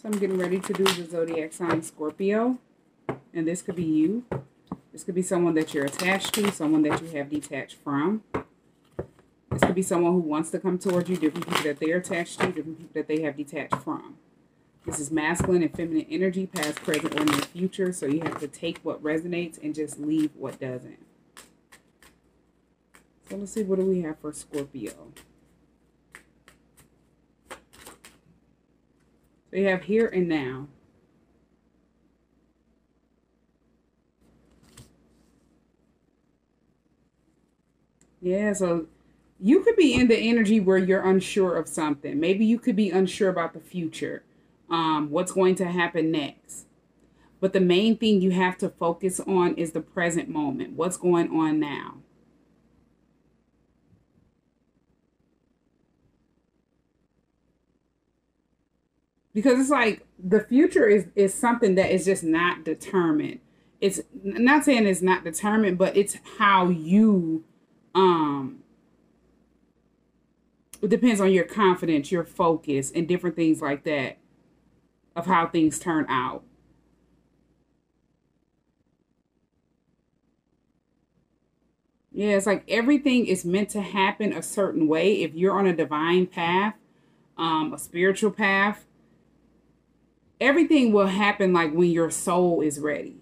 So I'm getting ready to do the zodiac sign Scorpio. And this could be you. This could be someone that you're attached to, someone that you have detached from. This could be someone who wants to come towards you, different people that they're attached to, different people that they have detached from. This is masculine and feminine energy, past, present, or near future. So you have to take what resonates and just leave what doesn't. So let's see, what do we have for Scorpio? So you have here and now. Yeah, so you could be in the energy where you're unsure of something. Maybe you could be unsure about the future, what's going to happen next. But the main thing you have to focus on is the present moment. What's going on now? Because it's like the future is something that is just not determined. It's not saying it's not determined, but it's how you it depends on your confidence, your focus, and different things like that of how things turn out. Yeah, it's like everything is meant to happen a certain way. If you're on a divine path, a spiritual path, everything will happen like when your soul is ready.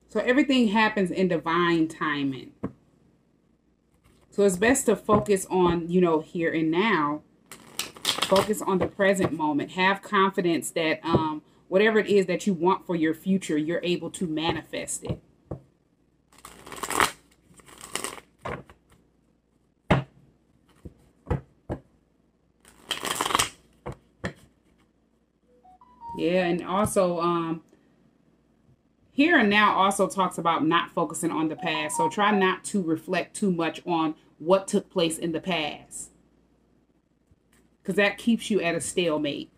So everything happens in divine timing. So it's best to focus on, here and now. Focus on the present moment. Have confidence that whatever it is that you want for your future, you're able to manifest it. Yeah, and also here and now also talks about not focusing on the past. So try not to reflect too much on what took place in the past, because that keeps you at a stalemate.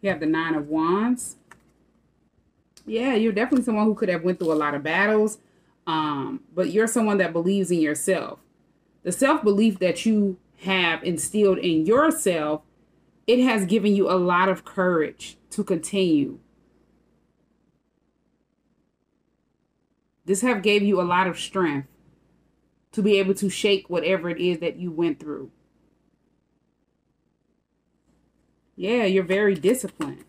You have the Nine of Wands. Yeah, you're definitely someone who could have went through a lot of battles, but you're someone that believes in yourself. The self-belief that you have instilled in yourself, it has given you a lot of courage to continue. This have gave you a lot of strength to be able to shake whatever it is that you went through. Yeah, you're very disciplined.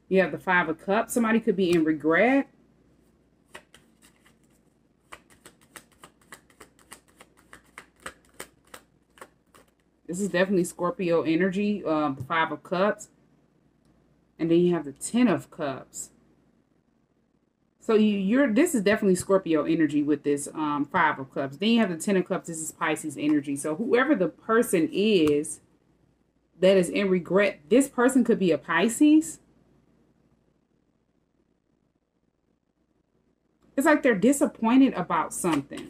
You have the Five of Cups. Somebody could be in regret. This is definitely Scorpio energy, the Five of Cups. And then you have the Ten of Cups. So this is definitely Scorpio energy with this Five of Cups. Then you have the Ten of Cups. This is Pisces energy. So whoever the person is that is in regret, this person could be a Pisces. It's like they're disappointed about something.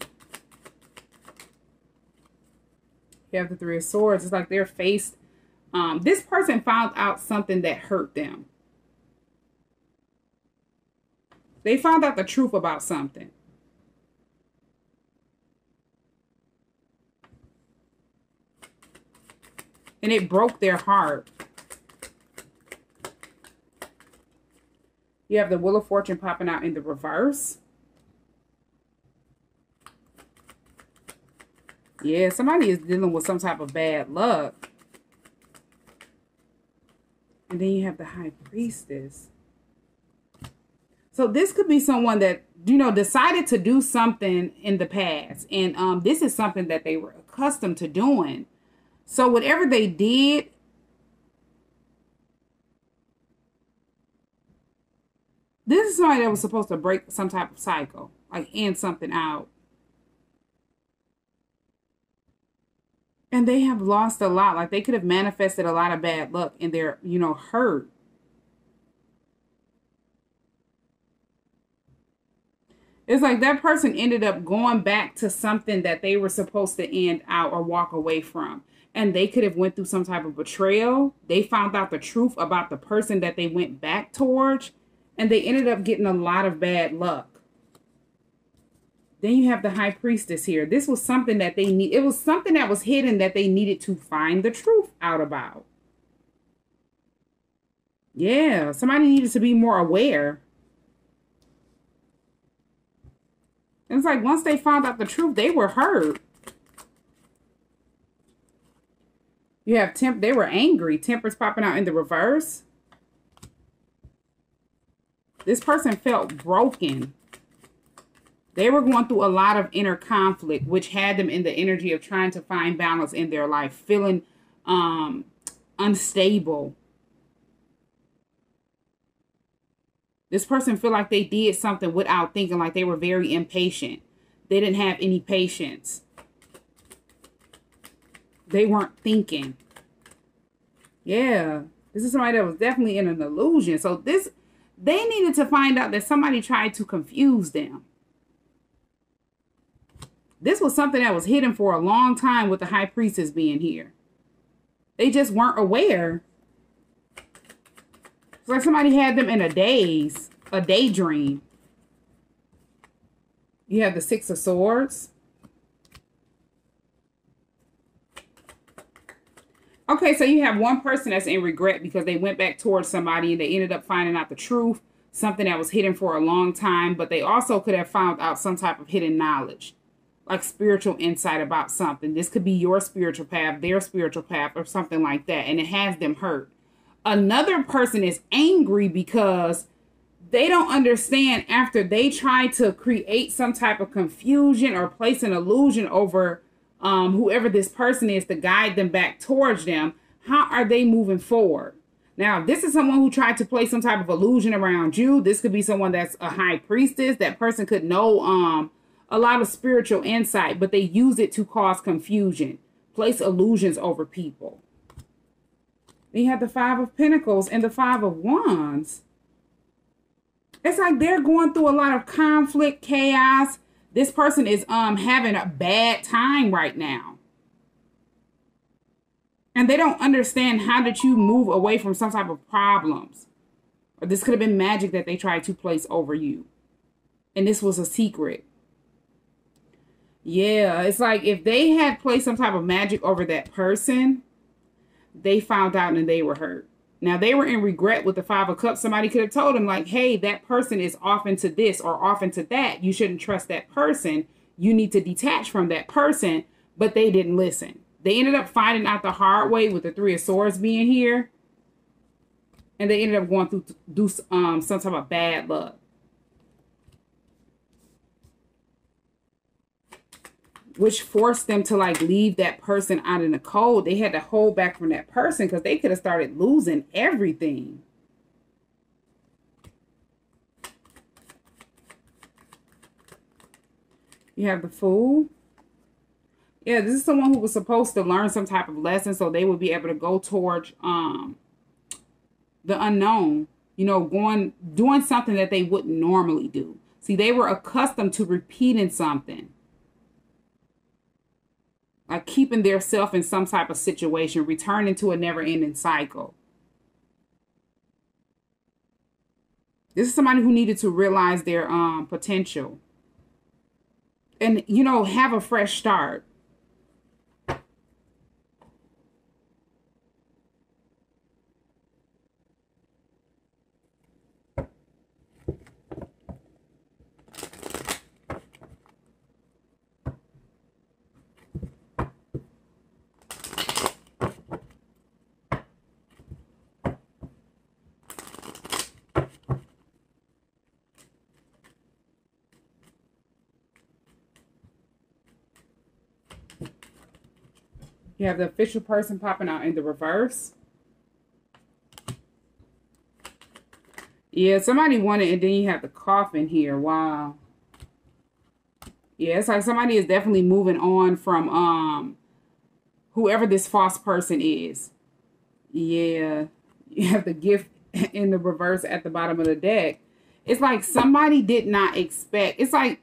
You have the Three of Swords. It's like they're faced. This person found out something that hurt them. They found out the truth about something. And it broke their heart. You have the Wheel of Fortune popping out in the reverse. Yeah, somebody is dealing with some type of bad luck. And then you have the High Priestess. So this could be someone that, decided to do something in the past. And this is something that they were accustomed to doing. So whatever they did, this is somebody that was supposed to break some type of cycle, like end something out. And they have lost a lot. Like they could have manifested a lot of bad luck in their, hurt. It's like that person ended up going back to something that they were supposed to end out or walk away from. And they could have went through some type of betrayal. They found out the truth about the person that they went back towards. And they ended up getting a lot of bad luck. Then you have the High Priestess here. This was something that they need. It was something that was hidden that they needed to find the truth out about. Yeah, somebody needed to be more aware. And it's like once they found out the truth, they were hurt. You have they were angry. Temper's popping out in the reverse. This person felt broken. They were going through a lot of inner conflict, which had them in the energy of trying to find balance in their life, feeling unstable. This person felt like they did something without thinking, like they were very impatient. They didn't have any patience. They weren't thinking. Yeah, this is somebody that was definitely in an illusion. So they needed to find out that somebody tried to confuse them. This was something that was hidden for a long time with the High Priestess being here. They just weren't aware. It's like somebody had them in a daydream. You have the Six of Swords. Okay, so you have one person that's in regret because they went back towards somebody and they ended up finding out the truth, something that was hidden for a long time, but they also could have found out some type of hidden knowledge, like spiritual insight about something. This could be your spiritual path, their spiritual path, or something like that, and it has them hurt. Another person is angry because they don't understand after they try to create some type of confusion or place an illusion over whoever this person is to guide them back towards them. How are they moving forward? Now, this is someone who tried to place some type of illusion around you. This could be someone that's a High Priestess. That person could know a lot of spiritual insight, but they use it to cause confusion, place illusions over people. Then you have the Five of Pentacles and the Five of Wands. It's like they're going through a lot of conflict, chaos. This person is having a bad time right now. And they don't understand, how did you move away from some type of problems? Or this could have been magic that they tried to place over you. And this was a secret. Yeah, it's like if they had placed some type of magic over that person, they found out and they were hurt. Now, they were in regret with the Five of Cups. Somebody could have told them, like, hey, that person is off into this or off into that. You shouldn't trust that person. You need to detach from that person. But they didn't listen. They ended up finding out the hard way with the Three of Swords being here. And they ended up going through some type of bad luck. Which forced them to like leave that person out in the cold. They had to hold back from that person because they could have started losing everything. You have the Fool. Yeah, this is someone who was supposed to learn some type of lesson so they would be able to go towards the unknown. You know, doing something that they wouldn't normally do. See, they were accustomed to repeating something. Like keeping their self in some type of situation, returning to a never-ending cycle. This is somebody who needed to realize their potential. And, you know, have a fresh start. You have the Official person popping out in the reverse. Yeah, somebody wanted, and then you have the Coffin here. Wow. Yeah, it's like somebody is definitely moving on from whoever this false person is. Yeah. You have the Gift in the reverse at the bottom of the deck. It's like somebody did not expect. It's like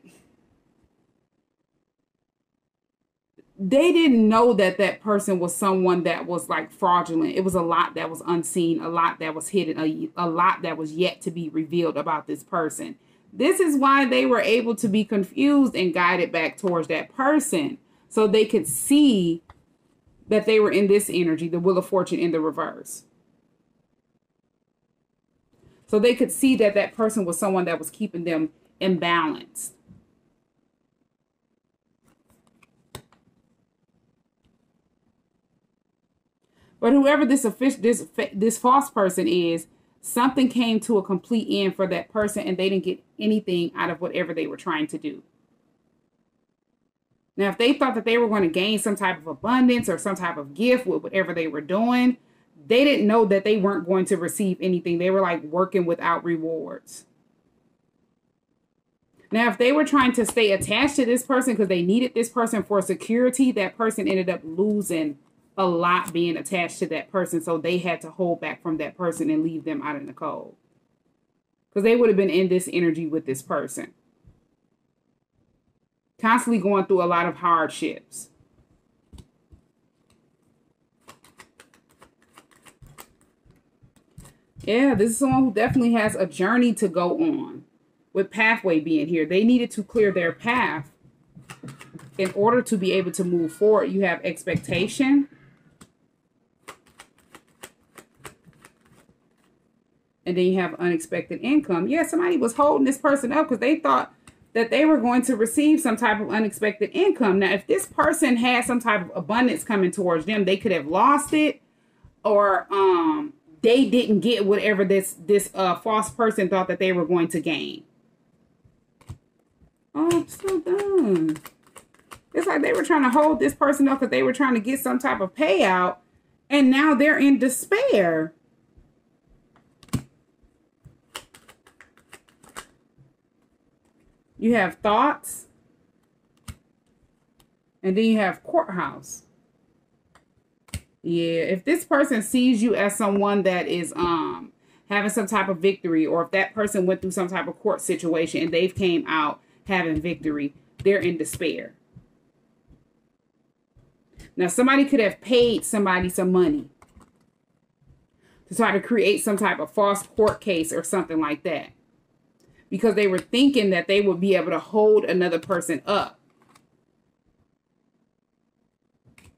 they didn't know that that person was someone that was like fraudulent. It was a lot that was unseen, a lot that was hidden, a lot that was yet to be revealed about this person. This is why they were able to be confused and guided back towards that person. So they could see that they were in this energy, the Wheel of Fortune in the reverse. So they could see that that person was someone that was keeping them imbalanced. But whoever this false person is, something came to a complete end for that person and they didn't get anything out of whatever they were trying to do. Now, if they thought that they were going to gain some type of abundance or some type of gift with whatever they were doing, they didn't know that they weren't going to receive anything. They were like working without rewards. Now, if they were trying to stay attached to this person because they needed this person for security, that person ended up losing a lot being attached to that person. So they had to hold back from that person and leave them out in the cold. Because they would have been in this energy with this person. Constantly going through a lot of hardships. Yeah, this is someone who definitely has a journey to go on. With pathway being here, they needed to clear their path in order to be able to move forward. You have expectation. And then you have unexpected income. Yeah, somebody was holding this person up because they thought that they were going to receive some type of unexpected income. Now, if this person had some type of abundance coming towards them, they could have lost it, or they didn't get whatever this false person thought that they were going to gain. Oh, I'm so done. It's like they were trying to hold this person up because they were trying to get some type of payout, and now they're in despair. You have thoughts, and then you have courthouse. Yeah, if this person sees you as someone that is having some type of victory, or if that person went through some type of court situation and they've came out having victory, they're in despair. Now, somebody could have paid somebody some money to try to create some type of false court case or something like that, because they were thinking that they would be able to hold another person up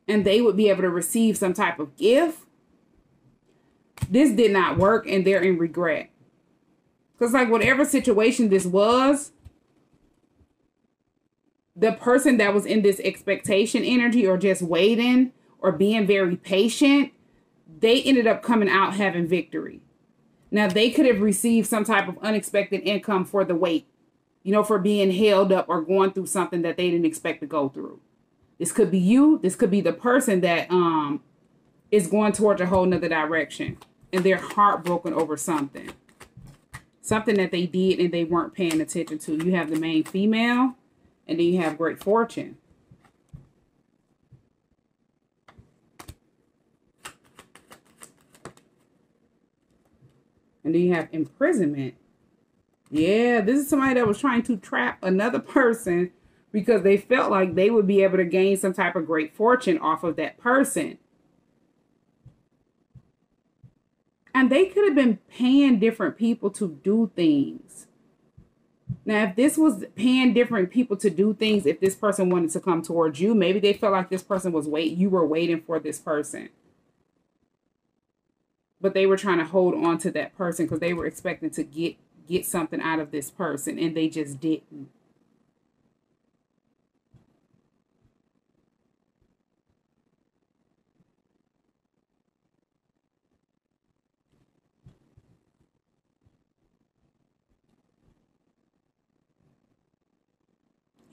and they would be able to receive some type of gift. This did not work, and they're in regret. Because like whatever situation this was, the person that was in this expectation energy or just waiting or being very patient, they ended up coming out having victory. Now, they could have received some type of unexpected income for the wait, you know, for being held up or going through something that they didn't expect to go through. This could be you. This could be the person that is going towards a whole nother direction, and they're heartbroken over something. Something that they did and they weren't paying attention to. You have the main female, and then you have great fortune. And then you have imprisonment. Yeah, this is somebody that was trying to trap another person because they felt like they would be able to gain some type of great fortune off of that person. And they could have been paying different people to do things. Now, if this was paying different people to do things, if this person wanted to come towards you, maybe they felt like this person was you were waiting for this person. But they were trying to hold on to that person because they were expecting to get something out of this person, and they just didn't.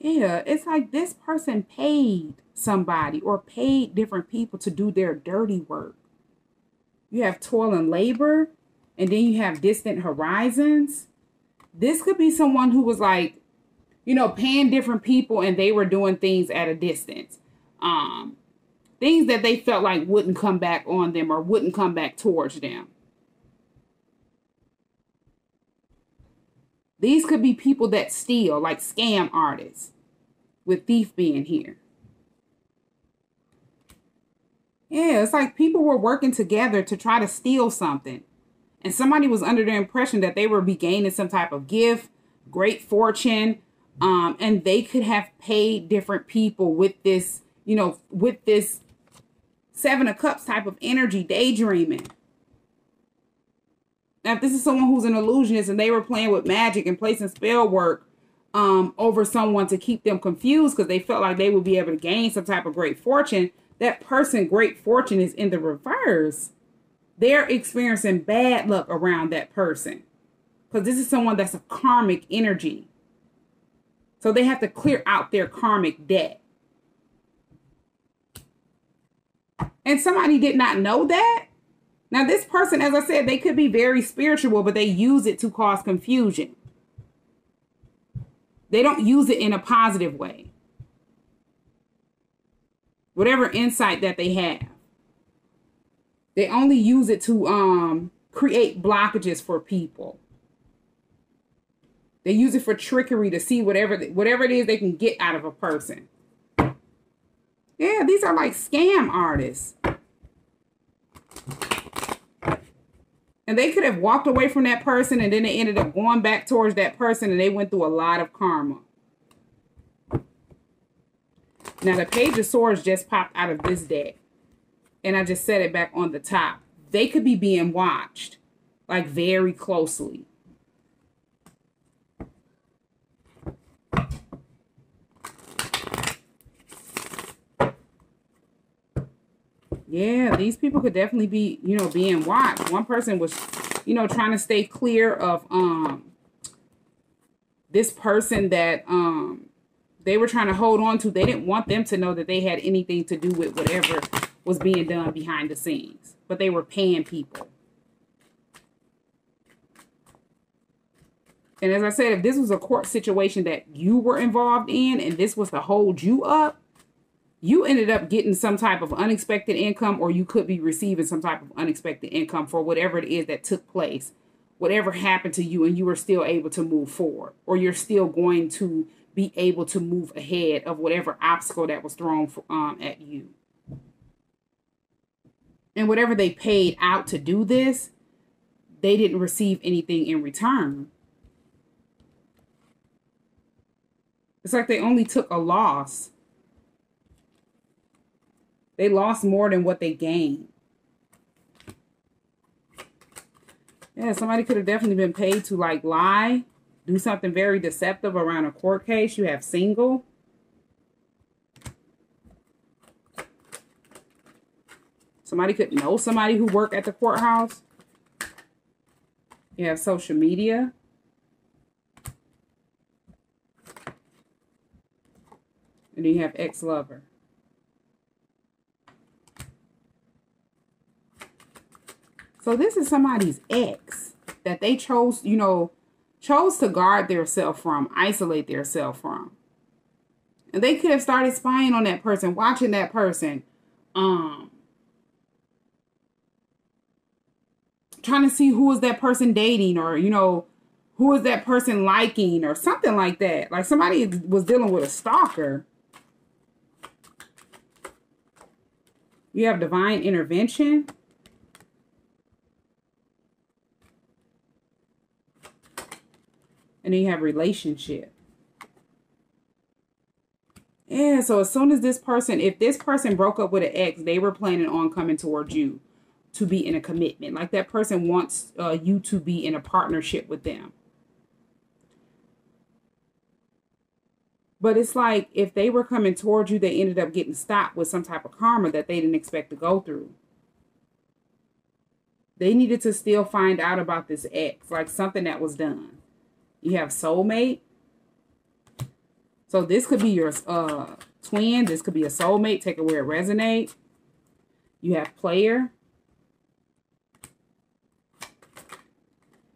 Yeah, it's like this person paid somebody or paid different people to do their dirty work. You have toil and labor, and then you have distant horizons. This could be someone who was like, you know, paying different people and they were doing things at a distance. Things that they felt like wouldn't come back on them or wouldn't come back towards them. These could be people that steal, like scam artists, with thief being here. Yeah, it's like people were working together to try to steal something. And somebody was under the impression that they were gaining some type of gift, great fortune. And they could have paid different people with this, you know, with this Seven of Cups type of energy, daydreaming. Now, if this is someone who's an illusionist and they were playing with magic and placing spell work over someone to keep them confused because they felt like they would be able to gain some type of great fortune, that person, great fortune, is in the reverse. They're experiencing bad luck around that person because this is someone that's a karmic energy. So they have to clear out their karmic debt. And somebody did not know that. Now, this person, as I said, they could be very spiritual, but they use it to cause confusion. They don't use it in a positive way. Whatever insight that they have. They only use it to create blockages for people. They use it for trickery to see whatever it is they can get out of a person. Yeah, these are like scam artists. And they could have walked away from that person and then they ended up going back towards that person and they went through a lot of karma. Now, the Page of Swords just popped out of this deck. And I just set it back on the top. They could be being watched, like, very closely. Yeah, these people could definitely be, you know, being watched. One person was, you know, trying to stay clear of this person that they were trying to hold on to. They didn't want them to know that they had anything to do with whatever was being done behind the scenes. But they were paying people. And as I said, if this was a court situation that you were involved in and this was to hold you up, you ended up getting some type of unexpected income, or you could be receiving some type of unexpected income for whatever it is that took place, whatever happened to you, and you were still able to move forward, or you're still going to be able to move ahead of whatever obstacle that was thrown at you. And whatever they paid out to do this, they didn't receive anything in return. It's like they only took a loss. They lost more than what they gained. Yeah, somebody could have definitely been paid to, like, lie, do something very deceptive around a court case. You have single. Somebody could know somebody who worked at the courthouse. You have social media. And then you have ex-lover. So this is somebody's ex that they chose, you know, chose to guard themselves from, isolate themselves from. And they could have started spying on that person, watching that person, trying to see who is that person dating, or, you know, who is that person liking, or something like that. Like somebody was dealing with a stalker. You have divine intervention. And then you have relationship. Yeah, so as soon as this person, if this person broke up with an ex, they were planning on coming towards you to be in a commitment. Like that person wants you to be in a partnership with them. But it's like if they were coming towards you, they ended up getting stopped with some type of karma that they didn't expect to go through. They needed to still find out about this ex, like something that was done. You have soulmate. So this could be your twin. This could be a soulmate. Take it where it resonates. You have player.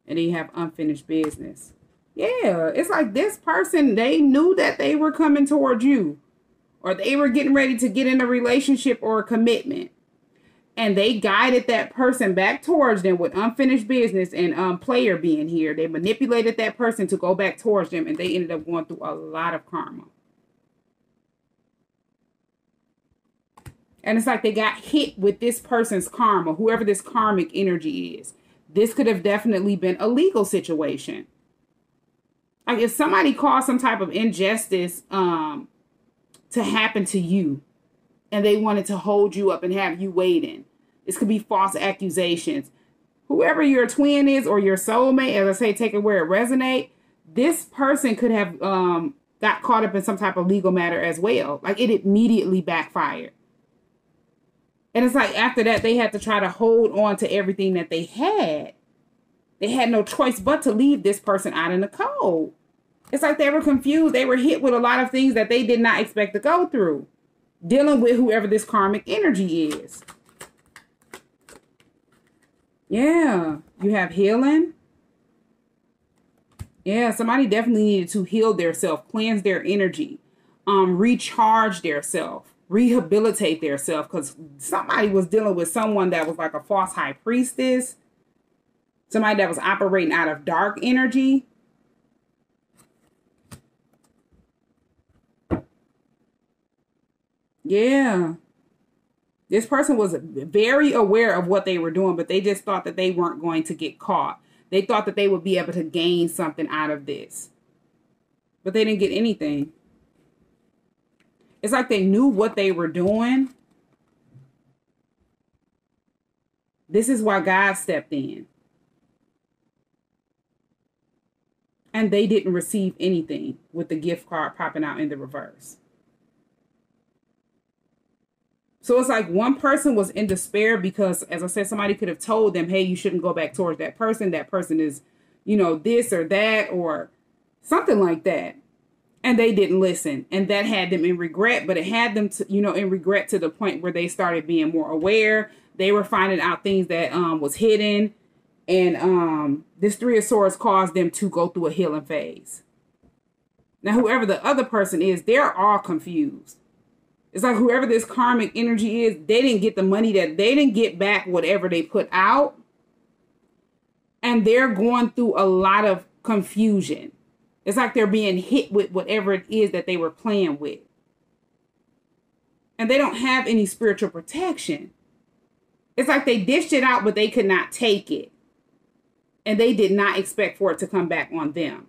And then you have unfinished business. Yeah, it's like this person, they knew that they were coming towards you. Or they were getting ready to get in a relationship or a commitment. And they guided that person back towards them with unfinished business and player being here. They manipulated that person to go back towards them. And they ended up going through a lot of karma. And it's like they got hit with this person's karma. Whoever this karmic energy is. This could have definitely been a legal situation. Like if somebody caused some type of injustice to happen to you, and they wanted to hold you up and have you waiting. This could be false accusations. Whoever your twin is or your soulmate, as I say, take it where it resonates. This person could have got caught up in some type of legal matter as well. Like it immediately backfired. And it's like after that, they had to try to hold on to everything that they had. They had no choice but to leave this person out in the cold. It's like they were confused. They were hit with a lot of things that they did not expect to go through. Dealing with whoever this karmic energy is. Yeah. You have healing. Yeah, somebody definitely needed to heal their self, cleanse their energy, recharge their self, rehabilitate their self, because somebody was dealing with someone that was like a false high priestess, somebody that was operating out of dark energy. Yeah. This person was very aware of what they were doing, but they just thought that they weren't going to get caught. They thought that they would be able to gain something out of this. But they didn't get anything. It's like they knew what they were doing. This is why God stepped in. And they didn't receive anything with the gift card popping out in the reverse. So it's like one person was in despair because, as I said, somebody could have told them, hey, you shouldn't go back towards that person. That person is, you know, this or that or something like that. And they didn't listen. And that had them in regret, but it had them, to, you know, in regret to the point where they started being more aware. They were finding out things that was hidden. And this Three of Swords caused them to go through a healing phase. Now, whoever the other person is, they're all confused. It's like whoever this karmic energy is, they didn't get the money that they didn't get back whatever they put out. And they're going through a lot of confusion. It's like they're being hit with whatever it is that they were playing with. And they don't have any spiritual protection. It's like they dished it out, but they could not take it. And they did not expect for it to come back on them.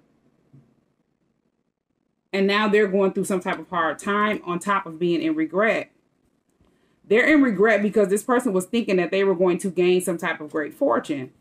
And now they're going through some type of hard time on top of being in regret. They're in regret because this person was thinking that they were going to gain some type of great fortune.